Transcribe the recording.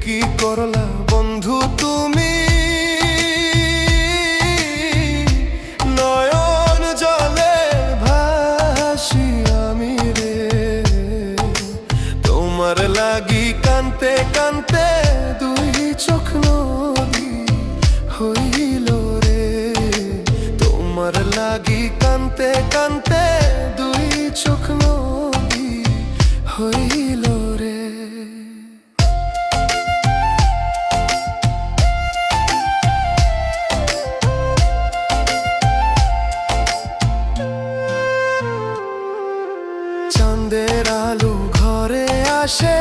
কি করলা বন্ধু তুমি, নয়ন জলে ভাসি আমি রে। তোমার লাগি কানতে কানতে দুই চোখ নদী হইল রে। তোমার লাগি কানতে কানতে দুই চোখ নদী হইল রে। চাঁদের আলো ঘরে আসে,